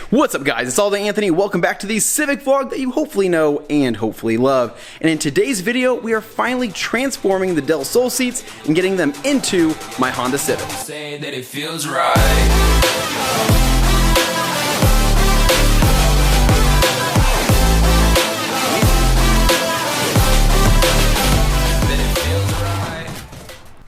What's up guys, it's ALLDAYANTHONY. Welcome back to the Civic vlog that you hopefully know and hopefully love. And in today's video, we are finally transforming the Del Sol seats and getting them into my Honda Civic. Say that it feels right.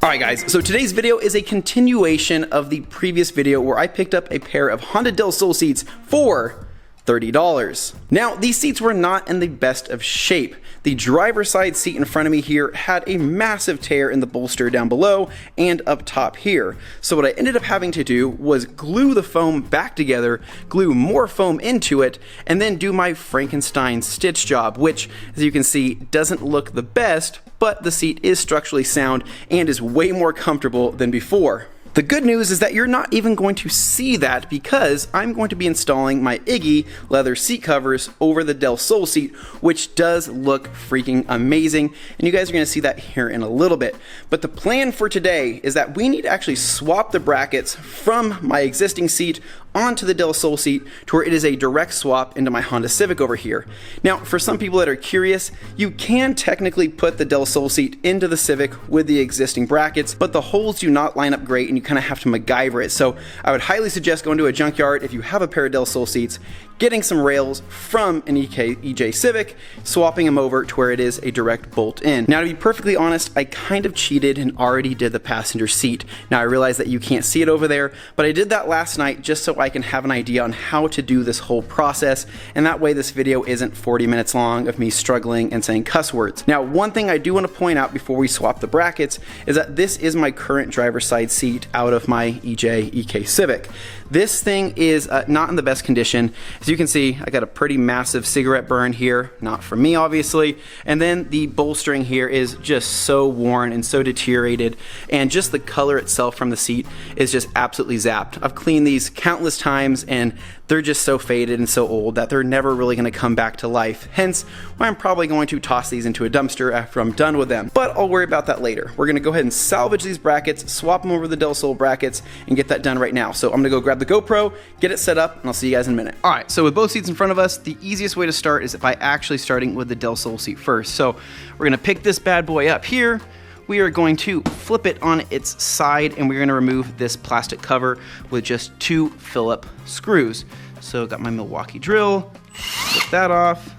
Alright guys, so today's video is a continuation of the previous video where I picked up a pair of Honda Del Sol seats for $30. Now, these seats were not in the best of shape. The driver's side seat in front of me here had a massive tear in the bolster down below and up top here. So what I ended up having to do was glue the foam back together, glue more foam into it, and then do my Frankenstein stitch job, which, as you can see, doesn't look the best, but the seat is structurally sound and is way more comfortable than before. The good news is that you're not even going to see that because I'm going to be installing my Iggee leather seat covers over the Del Sol seat, which does look freaking amazing, and you guys are going to see that here in a little bit. But the plan for today is that we need to actually swap the brackets from my existing seat onto the Del Sol seat to where it is a direct swap into my Honda Civic over here. Now, for some people that are curious, you can technically put the Del Sol seat into the Civic with the existing brackets, but the holes do not line up great and you kind of have to MacGyver it. So I would highly suggest going to a junkyard if you have a pair of Del Sol seats, getting some rails from an EJ Civic, swapping them over to where it is a direct bolt in. Now, to be perfectly honest, I kind of cheated and already did the passenger seat. Now, I realize that you can't see it over there, but I did that last night just so I can have an idea on how to do this whole process, and that way this video isn't 40 minutes long of me struggling and saying cuss words. Now, one thing I do want to point out before we swap the brackets is that this is my current driver's side seat out of my EK Civic. This thing is not in the best condition. As you can see, I got a pretty massive cigarette burn here, not from me obviously, and then the bolstering here is just so worn and so deteriorated, and just the color itself from the seat is just absolutely zapped. I've cleaned these countless times and they're just so faded and so old that they're never really going to come back to life, hence why I'm probably going to toss these into a dumpster after I'm done with them. But I'll worry about that later. We're going to go ahead and salvage these brackets, swap them over the Del Sol brackets, and get that done right now. So I'm going to go grab the GoPro, get it set up, and I'll see you guys in a minute. Alright, so with both seats in front of us, the easiest way to start is by actually starting with the Del Sol seat first. So we're going to pick this bad boy up here. We are going to flip it on its side, and we're going to remove this plastic cover with just 2 Phillips screws. So got my Milwaukee drill, flip that off,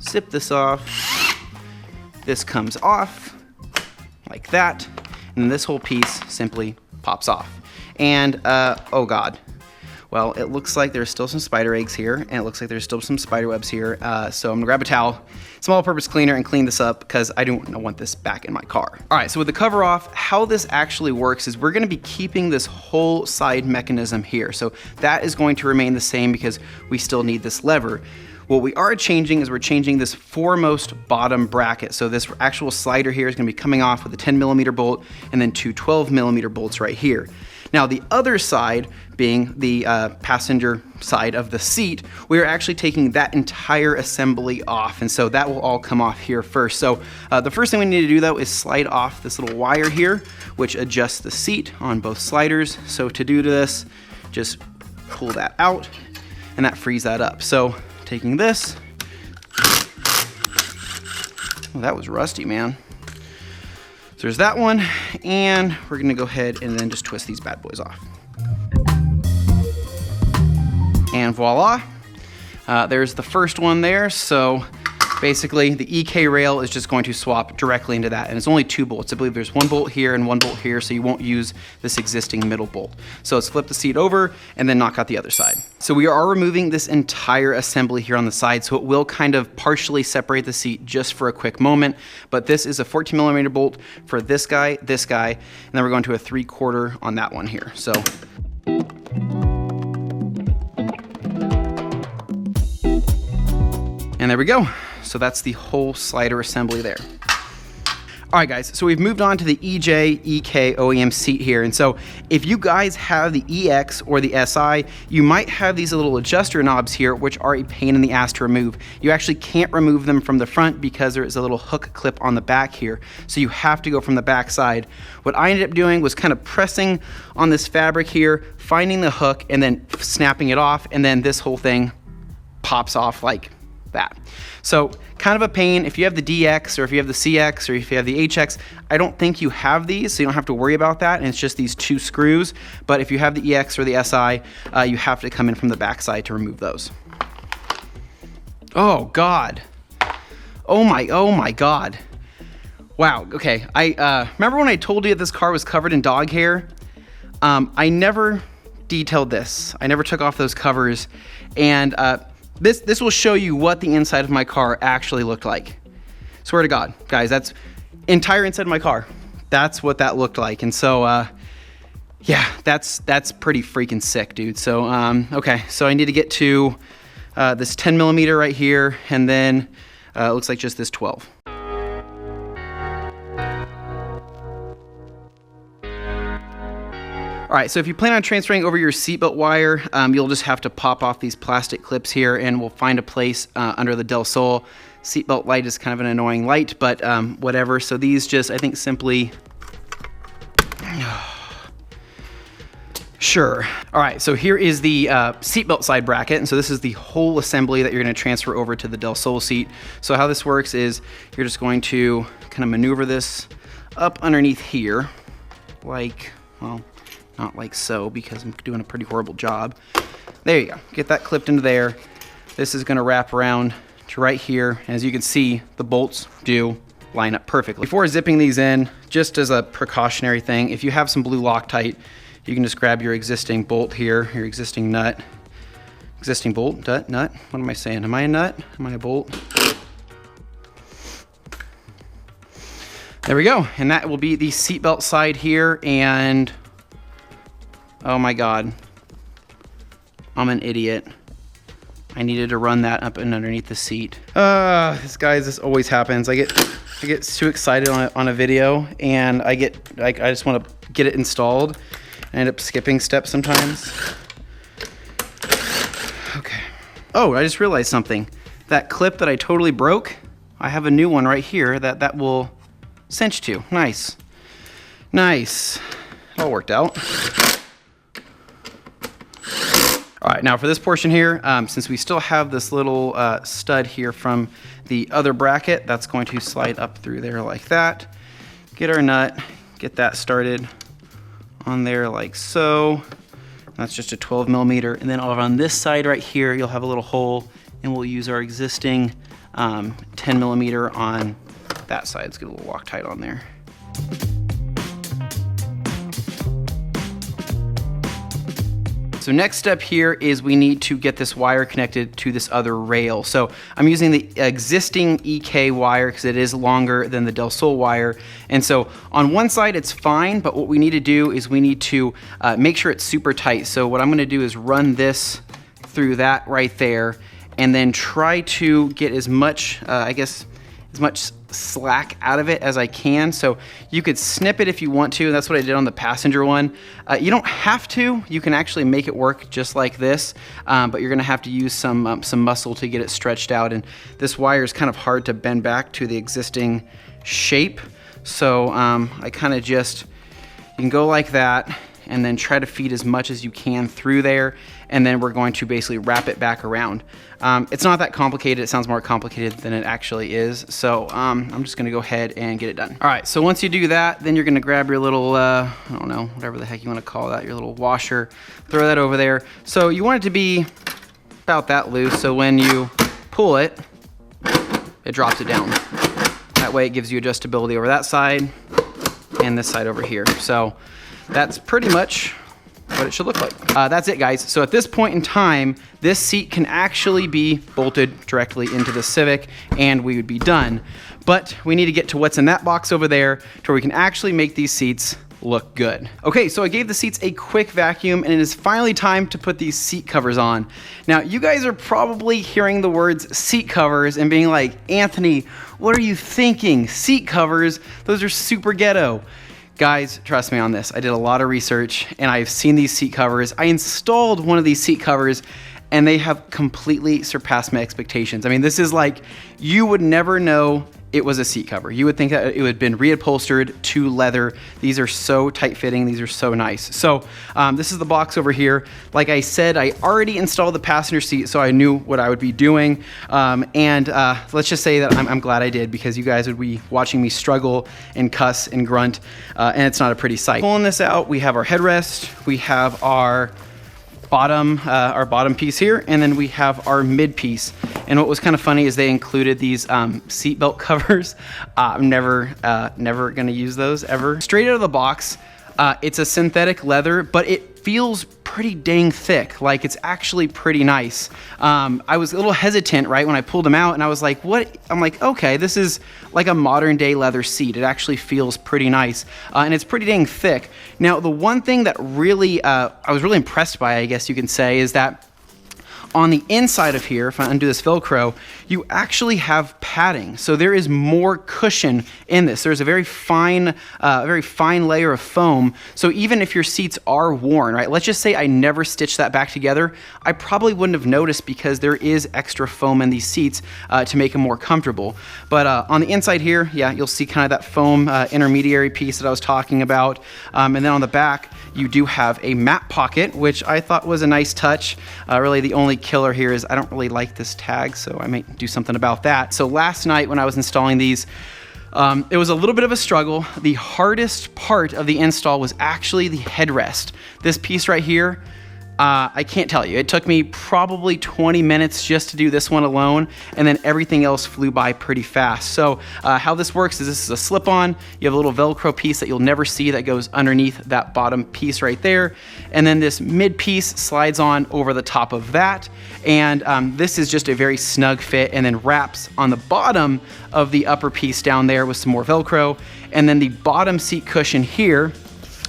zip this off, this comes off like that, and then this whole piece simply pops off. And oh god, well, it looks like there's still some spider eggs here, and it looks like there's still some spider webs here, so I'm gonna grab a towel, small purpose cleaner, and clean this up because I don't want this back in my car. Alright, so with the cover off, how this actually works is we're gonna be keeping this whole side mechanism here, so that is going to remain the same because we still need this lever. What we are changing is we're changing this foremost bottom bracket. So this actual slider here is gonna be coming off with a 10mm bolt and then 2 12mm bolts right here. Now the other side, being the passenger side of the seat, we are actually taking that entire assembly off, and so that will all come off here first. So the first thing we need to do though is slide off this little wire here, which adjusts the seat on both sliders. So to do this, just pull that out, and that frees that up. So taking this, oh, that was rusty, man. So there's that one, and we're gonna go ahead and then just twist these bad boys off. And voila, there's the first one there. So basically the EK rail is just going to swap directly into that, and it's only 2 bolts. I believe there's 1 bolt here and 1 bolt here, so you won't use this existing middle bolt. So let's flip the seat over and then knock out the other side. So we are removing this entire assembly here on the side, so it will kind of partially separate the seat just for a quick moment, but this is a 14mm bolt for this guy, and then we're going to a 3/4 on that one here. So and there we go. So that's the whole slider assembly there. All right, guys, so we've moved on to the EJ EK OEM seat here. And so if you guys have the EX or the SI, you might have these little adjuster knobs here, which are a pain in the ass to remove. You actually can't remove them from the front because there is a little hook clip on the back here. So you have to go from the back side. What I ended up doing was kind of pressing on this fabric here, finding the hook, and then snapping it off, and then this whole thing pops off like that. So kind of a pain. If you have the DX or if you have the CX or if you have the HX, I don't think you have these, so you don't have to worry about that, and it's just these two screws. But if you have the EX or the SI, you have to come in from the back side to remove those. Oh God. Oh my God. Wow, okay. I remember when I told you that this car was covered in dog hair? I never detailed this. I never took off those covers, and this will show you what the inside of my car actually looked like. Swear to God, guys, that's entire inside of my car. That's what that looked like. And so, yeah, that's pretty freaking sick, dude. So, okay, so I need to get to this 10 millimeter right here, and then it looks like just this 12. All right, so if you plan on transferring over your seatbelt wire, you'll just have to pop off these plastic clips here, and we'll find a place under the Del Sol. Seatbelt light is kind of an annoying light, but whatever. So these just, I think, simply... Sure. All right, so here is the seatbelt side bracket, and so this is the whole assembly that you're going to transfer over to the Del Sol seat. So how this works is you're just going to kind of maneuver this up underneath here, like, well... not like so, because I'm doing a pretty horrible job. There you go. Get that clipped into there. This is going to wrap around to right here. As you can see, the bolts do line up perfectly. Before zipping these in, just as a precautionary thing, if you have some blue Loctite, you can just grab your existing bolt here, your existing nut. Existing bolt, nut. What am I saying? Am I a nut? Am I a bolt? There we go. And that will be the seatbelt side here, and oh my God, I'm an idiot. I needed to run that up and underneath the seat. This always happens. I get too excited on a video, and I just want to get it installed. I end up skipping steps sometimes. Okay. Oh, I just realized something. That clip that I totally broke, I have a new one right here that will cinch to. Nice. Nice. It all worked out. All right, now for this portion here, since we still have this little stud here from the other bracket, that's going to slide up through there like that. Get our nut, get that started on there like so. That's just a 12 millimeter. And then over on this side right here, you'll have a little hole, and we'll use our existing 10 millimeter on that side. Let's get a little Loctite on there. So next step here is we need to get this wire connected to this other rail. So I'm using the existing EK wire because it is longer than the Del Sol wire. And so on one side it's fine, but what we need to do is we need to make sure it's super tight. So what I'm gonna do is run this through that right there, and then try to get as much, as much slack out of it as I can. So you could snip it if you want to. That's what I did on the passenger one. You don't have to. You can actually make it work just like this, but you're gonna have to use some muscle to get it stretched out. And this wire is kind of hard to bend back to the existing shape. So I kind of just, you can go like that, and then try to feed as much as you can through there, and then we're going to basically wrap it back around. It's not that complicated. It sounds more complicated than it actually is. So I'm just gonna go ahead and get it done. All right, so once you do that, then you're gonna grab your little, I don't know, whatever the heck you wanna call that, your little washer, throw that over there. So you want it to be about that loose, so when you pull it, it drops it down. That way it gives you adjustability over that side and this side over here. So that's pretty much what it should look like. That's it, guys. So at this point in time, this seat can actually be bolted directly into the Civic, and we would be done. But we need to get to what's in that box over there to where we can actually make these seats look good. Okay, so I gave the seats a quick vacuum and it is finally time to put these seat covers on. Now, you guys are probably hearing the words seat covers and being like, Anthony, what are you thinking? Seat covers, those are super ghetto. Guys, trust me on this. I did a lot of research and I've seen these seat covers. I installed one of these seat covers and they have completely surpassed my expectations. I mean, this is like, you would never know it was a seat cover. You would think that it would have been reupholstered to leather. These are so tight fitting. These are so nice. So this is the box over here. Like I said, I already installed the passenger seat, so I knew what I would be doing. Let's just say that I'm glad I did, because you guys would be watching me struggle and cuss and grunt, and it's not a pretty sight. Pulling this out, we have our headrest, we have our bottom piece here, and then we have our mid piece. And what was kind of funny is they included these seatbelt covers. I'm never gonna use those ever. Straight out of the box, it's a synthetic leather, but it feels pretty dang thick. Like, it's actually pretty nice. I was a little hesitant, right, when I pulled them out, and I was like, what? I'm like, okay, this is like a modern day leather seat. It actually feels pretty nice, and it's pretty dang thick. Now, the one thing that really, I was really impressed by, I guess you can say, is that on the inside of here, if I undo this Velcro, you actually have padding. So there is more cushion in this. There's a very fine layer of foam. So even if your seats are worn, right? Let's just say I never stitched that back together, I probably wouldn't have noticed, because there is extra foam in these seats to make them more comfortable. But on the inside here, yeah, you'll see kind of that foam intermediary piece that I was talking about. And then on the back, you do have a map pocket, which I thought was a nice touch. Really, the only killer here is I don't really like this tag, so I might do something about that. So last night when I was installing these, it was a little bit of a struggle. The hardest part of the install was actually the headrest. This piece right here, I can't tell you. It took me probably 20 minutes just to do this one alone, and then everything else flew by pretty fast. So how this works is this is a slip-on. You have a little Velcro piece that you'll never see that goes underneath that bottom piece right there. And then this mid piece slides on over the top of that. And this is just a very snug fit, and then wraps on the bottom of the upper piece down there with some more Velcro. And then the bottom seat cushion here,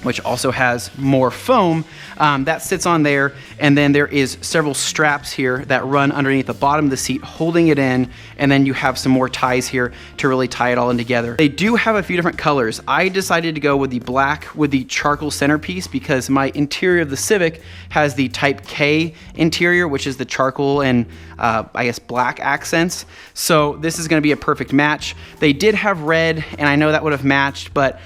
which also has more foam, that sits on there, and then there is several straps here that run underneath the bottom of the seat holding it in, and then you have some more ties here to really tie it all in together. They do have a few different colors. I decided to go with the black with the charcoal centerpiece, because my interior of the Civic has the Type K interior, which is the charcoal and I guess black accents. So this is gonna be a perfect match. They did have red, and I know that would have matched, but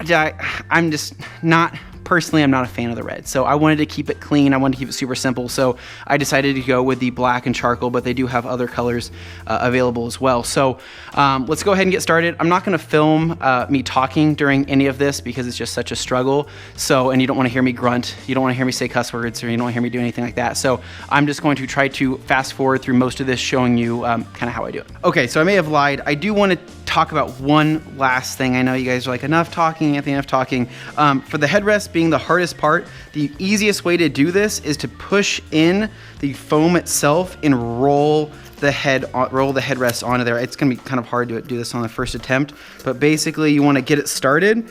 I'm just not, personally, I'm not a fan of the red. So I wanted to keep it clean. I wanted to keep it super simple. So I decided to go with the black and charcoal, but they do have other colors available as well. So let's go ahead and get started. I'm not gonna film me talking during any of this, because it's just such a struggle. So, and you don't wanna hear me grunt. You don't wanna hear me say cuss words, or you don't wanna hear me do anything like that. So I'm just going to try to fast forward through most of this, showing you kind of how I do it. Okay, so I may have lied. I do wanna talk about one last thing. I know you guys are like, enough talking, Anthony, enough talking. For the headrest being the hardest part, the easiest way to do this is to push in the foam itself and roll the headrest onto there. It's gonna be kind of hard to do this on the first attempt, but basically you wanna get it started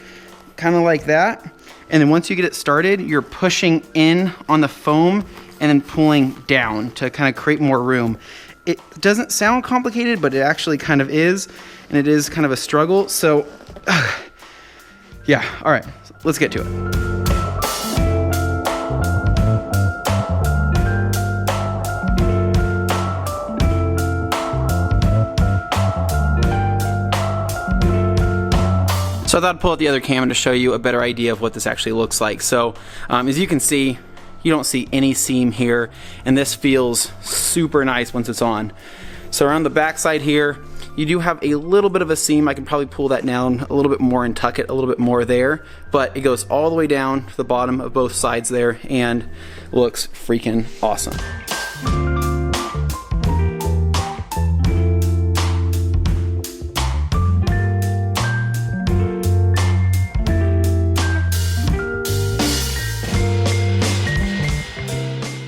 kind of like that. And then once you get it started, you're pushing in on the foam and then pulling down to kind of create more room. It doesn't sound complicated, but it actually kind of is, and it is kind of a struggle. So yeah, all right, let's get to it. So I thought I'd pull out the other camera to show you a better idea of what this actually looks like. So as you can see, you don't see any seam here, and this feels super nice once it's on. So around the back side here, you do have a little bit of a seam. I can probably pull that down a little bit more and tuck it a little bit more there, but it goes all the way down to the bottom of both sides there and looks freaking awesome.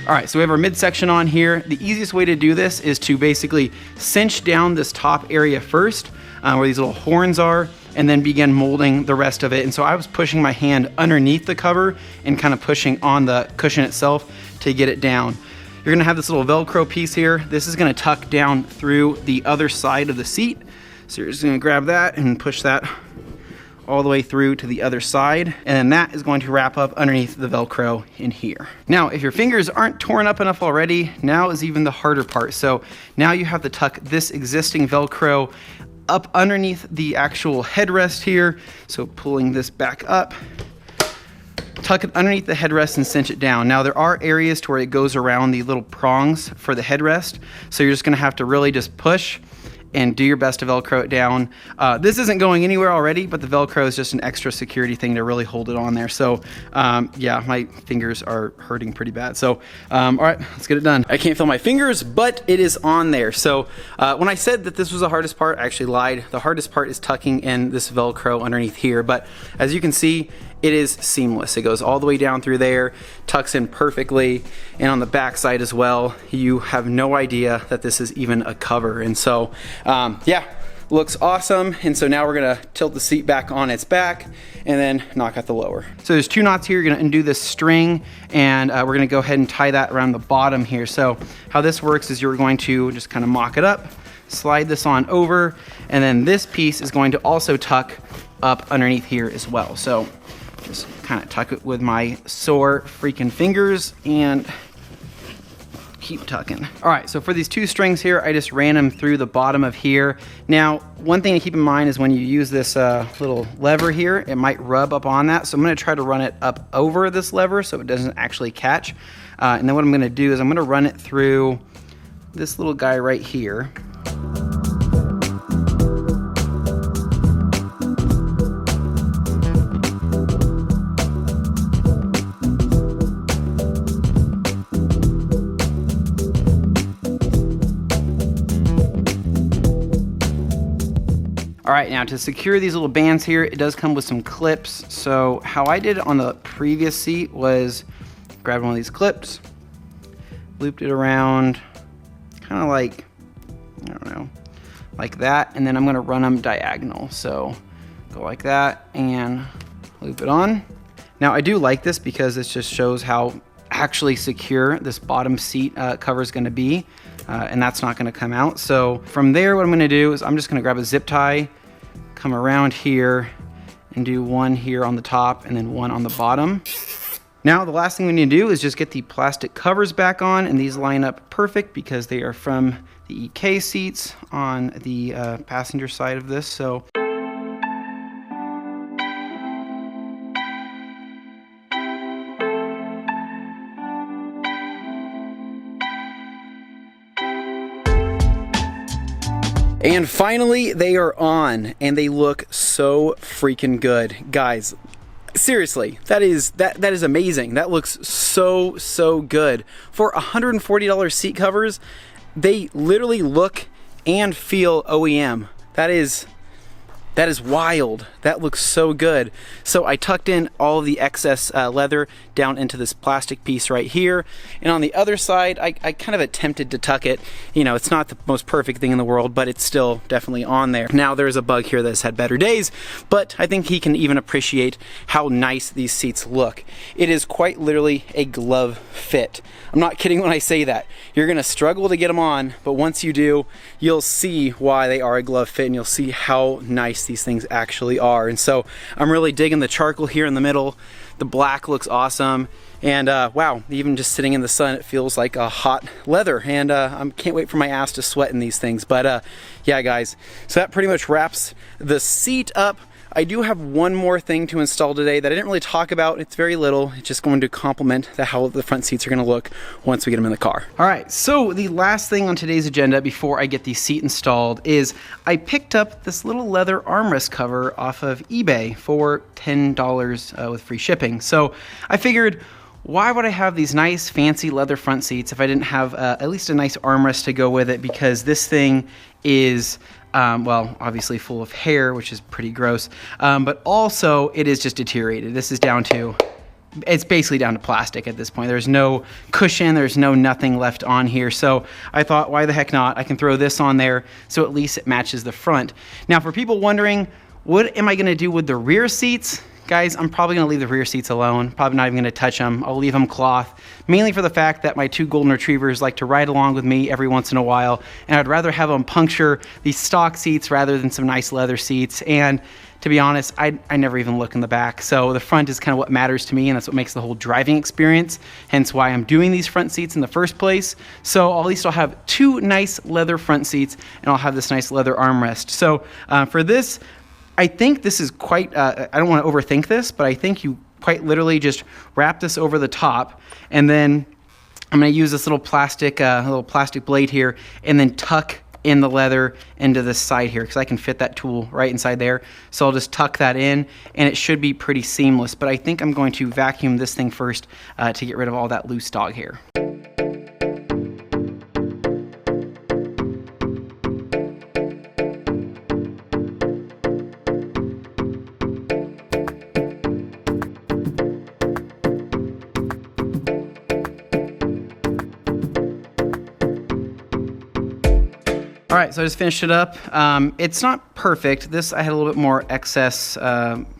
All right, so we have our midsection on here. The easiest way to do this is to basically cinch down this top area first, where these little horns are, and then begin molding the rest of it. And so I was pushing my hand underneath the cover and kind of pushing on the cushion itself to get it down. You're gonna have this little Velcro piece here. This is gonna tuck down through the other side of the seat. So you're just gonna grab that and push that all the way through to the other side, and then that is going to wrap up underneath the Velcro in here. Now, if your fingers aren't torn up enough already, now is even the harder part. So now you have to tuck this existing Velcro up underneath the actual headrest here. So pulling this back up, tuck it underneath the headrest and cinch it down. Now there are areas to where it goes around the little prongs for the headrest, so you're just gonna have to really just push and do your best to Velcro it down. This isn't going anywhere already, but the Velcro is just an extra security thing to really hold it on there. So yeah, my fingers are hurting pretty bad. So all right, let's get it done. I can't feel my fingers, but it is on there. So when I said that this was the hardest part, I actually lied. The hardest part is tucking in this Velcro underneath here. But as you can see, it is seamless. It goes all the way down through there, tucks in perfectly, and on the back side as well, you have no idea that this is even a cover. And so, yeah, looks awesome. And so now we're gonna tilt the seat back on its back and then knock out the lower. So there's 2 knots here. You're gonna undo this string, and we're gonna go ahead and tie that around the bottom here. So how this works is you're going to just kind of mock it up, slide this on over, and then this piece is going to also tuck up underneath here as well. So just kind of tuck it with my sore freaking fingers and keep tucking. All right, so for these 2 strings here, I just ran them through the bottom of here. Now, one thing to keep in mind is when you use this little lever here, it might rub up on that. So I'm gonna try to run it up over this lever so it doesn't actually catch. And then what I'm gonna do is I'm gonna run it through this little guy right here. All right, now to secure these little bands here, it does come with some clips. So how I did it on the previous seat was grab one of these clips, looped it around, kind of like, I don't know, like that, and then I'm gonna run them diagonal. So go like that and loop it on. Now I do like this because this just shows how actually secure this bottom seat cover is gonna be, and that's not gonna come out. So from there, what I'm gonna do is I'm just gonna grab a zip tie, come around here and do one here on the top and then one on the bottom. Now the last thing we need to do is just get the plastic covers back on, and these line up perfect because they are from the EK seats on the passenger side of this. So and finally, they are on, and they look so freaking good. Guys, seriously, that is amazing. That looks so good. For $140 seat covers, they literally look and feel OEM. That is wild. That looks so good. So I tucked in all of the excess leather down into this plastic piece right here. And on the other side, I kind of attempted to tuck it. You know, it's not the most perfect thing in the world, but it's still definitely on there. Now there's a bug here that's had better days, but I think he can even appreciate how nice these seats look. It is quite literally a glove fit. I'm not kidding when I say that. You're gonna struggle to get them on, but once you do, you'll see why they are a glove fit, and you'll see how nice these things actually are. And so I'm really digging the charcoal here in the middle. The black looks awesome, and wow, even just sitting in the sun, it feels like a hot leather, and I can't wait for my ass to sweat in these things. But yeah guys, so that pretty much wraps the seat up. I do have one more thing to install today that I didn't really talk about. It's very little. It's just going to complement how the front seats are going to look once we get them in the car. All right, so the last thing on today's agenda before I get the seat installed is I picked up this little leather armrest cover off of eBay for $10 with free shipping. So I figured, why would I have these nice fancy leather front seats if I didn't have at least a nice armrest to go with it? Because this thing is well, obviously full of hair, which is pretty gross, but also it is just deteriorated. This is down to, it's basically down to plastic at this point. There's no cushion, there's no nothing left on here. So I thought, why the heck not? I can throw this on there so at least it matches the front. Now for people wondering, What am I gonna do with the rear seats? Guys, I'm probably gonna leave the rear seats alone. Probably not even gonna touch them. I'll leave them cloth, mainly for the fact that my 2 golden retrievers like to ride along with me every once in a while, and I'd rather have them puncture these stock seats rather than some nice leather seats. And to be honest, I never even look in the back. So the front is kind of what matters to me, and that's what makes the whole driving experience, hence why I'm doing these front seats in the first place. So at least I'll have 2 nice leather front seats, and I'll have this nice leather armrest. So for this, I think this is quite, I don't want to overthink this, but I think you quite literally just wrap this over the top, and then I'm going to use this little plastic blade here, and then tuck in the leather into this side here, because I can fit that tool right inside there. So I'll just tuck that in, and it should be pretty seamless. But I think I'm going to vacuum this thing first to get rid of all that loose dog hair. All right, so I just finished it up. It's not perfect. This, I had a little bit more excess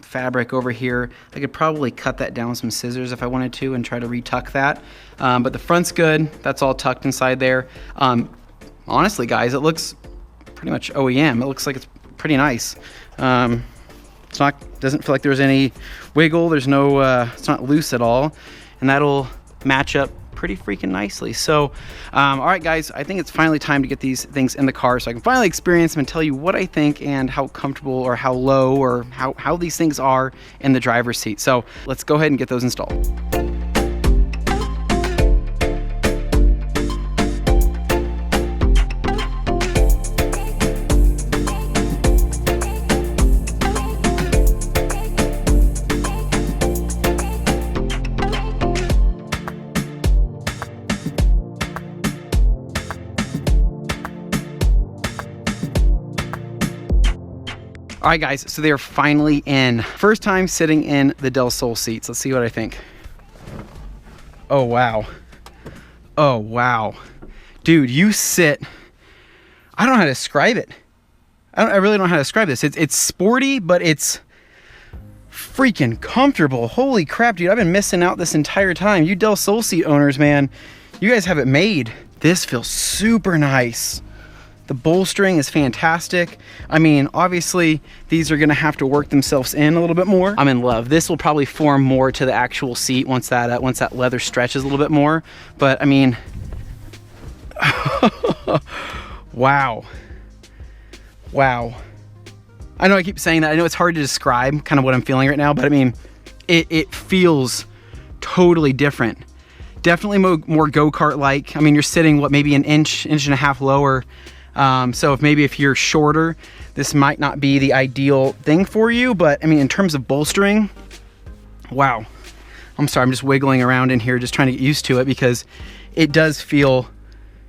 fabric over here. I could probably cut that down with some scissors if I wanted to and try to retuck that. But the front's good. That's all tucked inside there. Honestly, guys, it looks pretty much OEM. It looks like it's pretty nice. It's not, doesn't feel like there's any wiggle. There's no, it's not loose at all. And that'll match up pretty freaking nicely. So all right, guys, I think it's finally time to get these things in the car so I can finally experience them and tell you what I think and how comfortable or how low or how these things are in the driver's seat. So let's go ahead and get those installed. All right, guys, so they are finally in. First time sitting in the Del Sol seats. Let's see what I think. Oh, wow. Oh, wow. Dude, you sit, I don't know how to describe it. I really don't know how to describe this. It's sporty, but it's freaking comfortable. Holy crap, dude, I've been missing out this entire time. You Del Sol seat owners, man, you guys have it made. This feels super nice. The bolstering is fantastic. I mean, obviously, these are gonna have to work themselves in a little bit more. I'm in love. This will probably form more to the actual seat once that leather stretches a little bit more. But I mean, wow. Wow. I know I keep saying that. I know it's hard to describe kind of what I'm feeling right now, but I mean, it feels totally different. Definitely more go-kart-like. I mean, you're sitting, what, maybe an inch and a half lower. So if you're shorter, this might not be the ideal thing for you, but I mean, in terms of bolstering, wow. I'm sorry, I'm just wiggling around in here, just trying to get used to it because it does feel,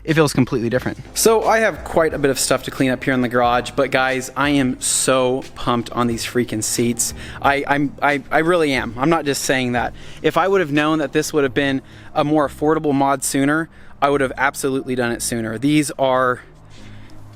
it feels completely different. So I have quite a bit of stuff to clean up here in the garage, but guys, I am so pumped on these freaking seats. I really am. I'm not just saying that. If I would have known that this would have been a more affordable mod sooner, I would have absolutely done it sooner. These are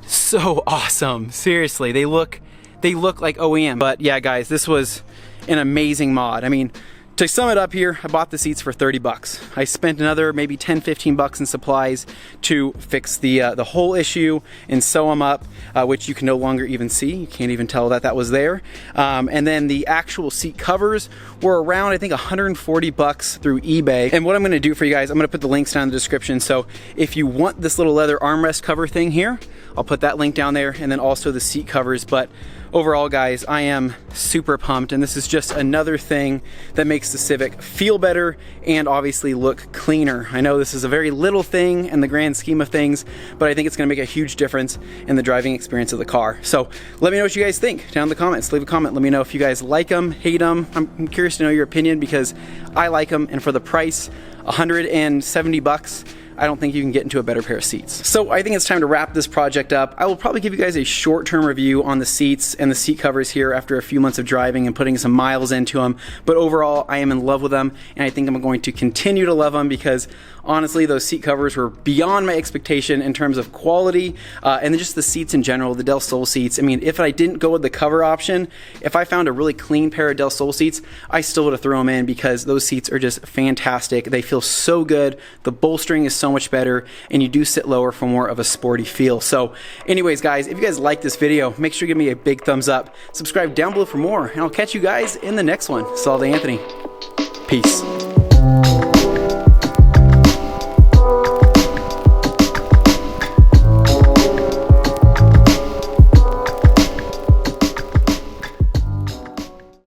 so awesome. Seriously, they look like OEM. But yeah, guys, this was an amazing mod. I mean, to sum it up here, I bought the seats for 30 bucks. I spent another maybe 10, 15 bucks in supplies to fix the whole issue and sew them up, which you can no longer even see. You can't even tell that that was there. And then the actual seat covers were around, I think, 140 bucks through eBay. And what I'm gonna do for you guys, I'm gonna put the links down in the description. So if you want this little leather armrest cover thing here, I'll put that link down there, and then also the seat covers. But overall, guys, I am super pumped, and this is just another thing that makes the Civic feel better and obviously look cleaner. I know this is a very little thing in the grand scheme of things, but I think it's gonna make a huge difference in the driving experience of the car. So let me know what you guys think down in the comments. Leave a comment. Let me know if you guys like them, hate them. I'm curious to know your opinion because I like them, and for the price, 170 bucks, I don't think you can get into a better pair of seats. So I think it's time to wrap this project up. I will probably give you guys a short-term review on the seats and the seat covers here after a few months of driving and putting some miles into them. But overall, I am in love with them, and I think I'm going to continue to love them because honestly, those seat covers were beyond my expectation in terms of quality, and then just the seats in general, the Del Sol seats. I mean, if I didn't go with the cover option, if I found a really clean pair of Del Sol seats, I still would have thrown them in because those seats are just fantastic. They feel so good. The bolstering is so much better, and you do sit lower for more of a sporty feel. So anyways, guys, if you guys like this video, make sure you give me a big thumbs up. Subscribe down below for more, and I'll catch you guys in the next one. This is All Day Anthony. Peace.